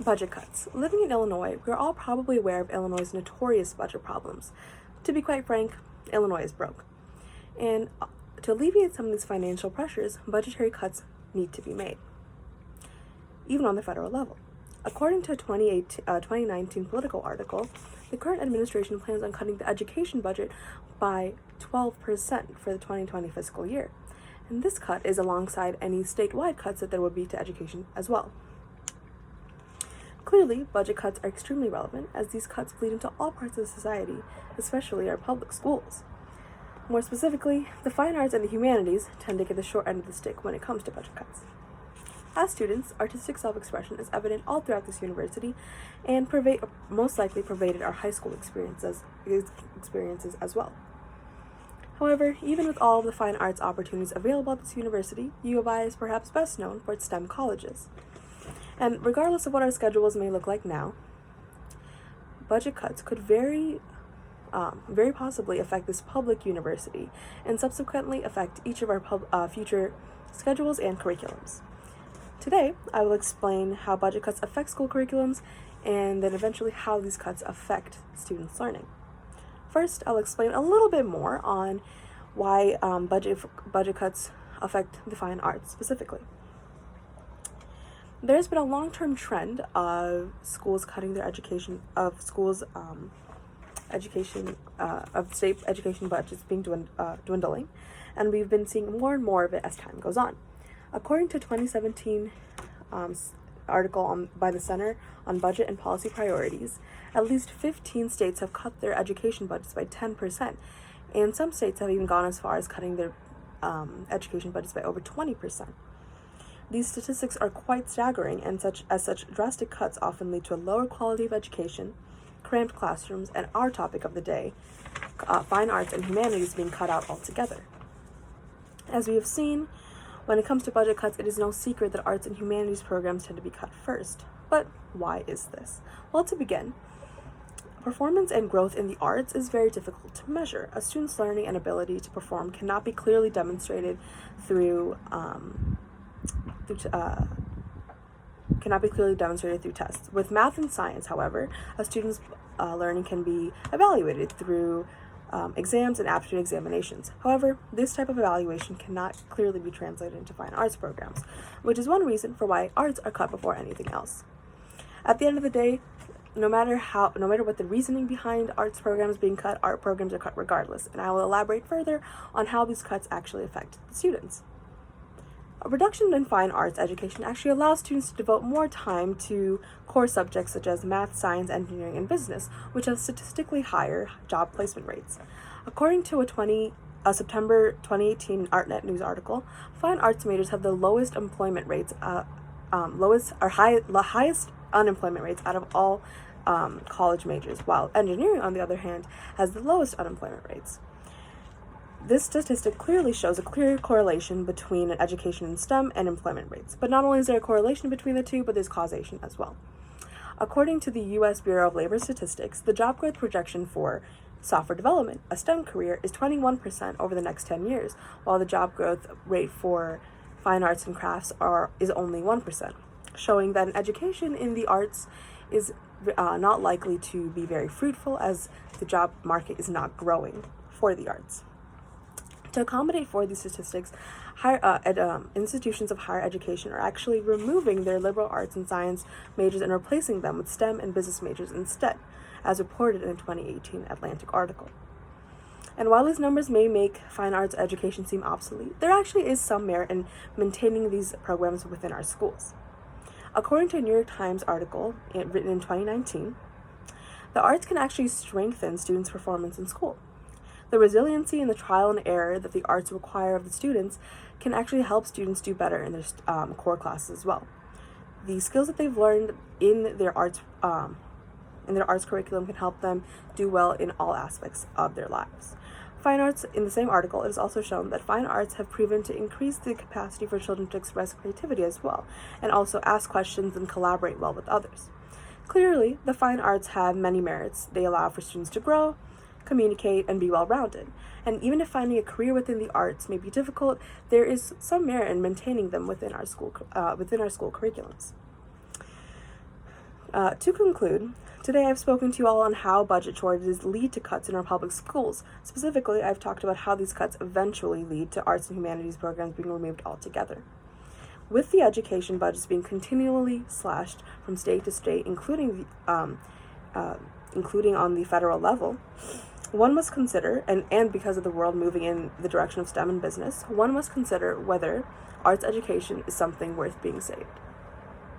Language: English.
Budget cuts. Living in Illinois, we're all probably aware of Illinois' notorious budget problems. To be quite frank, Illinois is broke. And to alleviate some of these financial pressures, budgetary cuts need to be made, even on the federal level. According to a 2019 Politico article, the current administration plans on cutting the education budget by 12% for the 2020 fiscal year. And this cut is alongside any statewide cuts that there would be to education as well. Clearly, budget cuts are extremely relevant as these cuts bleed into all parts of society, especially our public schools. More specifically, the fine arts and the humanities tend to get the short end of the stick when it comes to budget cuts. As students, artistic self-expression is evident all throughout this university and most likely pervaded our high school experiences as well. However, even with all of the fine arts opportunities available at this university, U of I is perhaps best known for its STEM colleges. And regardless of what our schedules may look like now, budget cuts could very possibly affect this public university and subsequently affect each of our future schedules and curriculums. Today, I will explain how budget cuts affect school curriculums and then eventually how these cuts affect students' learning. First, I'll explain a little bit more on why budget cuts affect the fine arts specifically. There's been a long-term trend of schools cutting their education, of schools' of state education budgets being dwindling, and we've been seeing more and more of it as time goes on. According to a 2017 article by the Center on Budget and Policy Priorities, at least 15 states have cut their education budgets by 10%, and some states have even gone as far as cutting their education budgets by over 20%. These statistics are quite staggering, and such drastic cuts often lead to a lower quality of education, cramped classrooms, and our topic of the day, fine arts and humanities, being cut out altogether. As we have seen, when it comes to budget cuts, it is no secret that arts and humanities programs tend to be cut first. But why is this? Well, to begin, performance and growth in the arts is very difficult to measure. A student's learning and ability to perform cannot be clearly demonstrated through tests. With math and science, however, a student's learning can be evaluated through exams and aptitude examinations. However, this type of evaluation cannot clearly be translated into fine arts programs, which is one reason for why arts are cut before anything else. At the end of the day, no matter what the reasoning behind arts programs being cut, art programs are cut regardless, and I will elaborate further on how these cuts actually affect the students. A reduction in fine arts education actually allows students to devote more time to core subjects such as math, science, engineering, and business, which have statistically higher job placement rates. According to a September 2018 ArtNet News article, fine arts majors have the lowest employment rates, highest unemployment rates out of all college majors, while engineering, on the other hand, has the lowest unemployment rates. This statistic clearly shows a clear correlation between education in STEM and employment rates. But not only is there a correlation between the two, but there's causation as well. According to the U.S. Bureau of Labor Statistics, the job growth projection for software development, a STEM career, is 21% over the next 10 years, while the job growth rate for fine arts and crafts is only 1%, showing that an education in the arts is not likely to be very fruitful as the job market is not growing for the arts. To accommodate for these statistics, institutions of higher education are actually removing their liberal arts and science majors and replacing them with STEM and business majors instead, as reported in a 2018 Atlantic article. And while these numbers may make fine arts education seem obsolete, there actually is some merit in maintaining these programs within our schools. According to a New York Times article written in 2019, the arts can actually strengthen students' performance in school. The resiliency and the trial and error that the arts require of the students can actually help students do better in their core classes as well. The skills that they've learned in their arts curriculum can help them do well in all aspects of their lives. Fine arts, in the same article, it is also shown that fine arts have proven to increase the capacity for children to express creativity as well, and also ask questions and collaborate well with others. Clearly, the fine arts have many merits. They allow for students to grow, communicate, and be well-rounded. And even if finding a career within the arts may be difficult, there is some merit in maintaining them within our school curriculums. To conclude, today I've spoken to you all on how budget shortages lead to cuts in our public schools. Specifically, I've talked about how these cuts eventually lead to arts and humanities programs being removed altogether. With the education budgets being continually slashed from state to state, including on the federal level, one must consider, and because of the world moving in the direction of STEM and business, one must consider whether arts education is something worth being saved.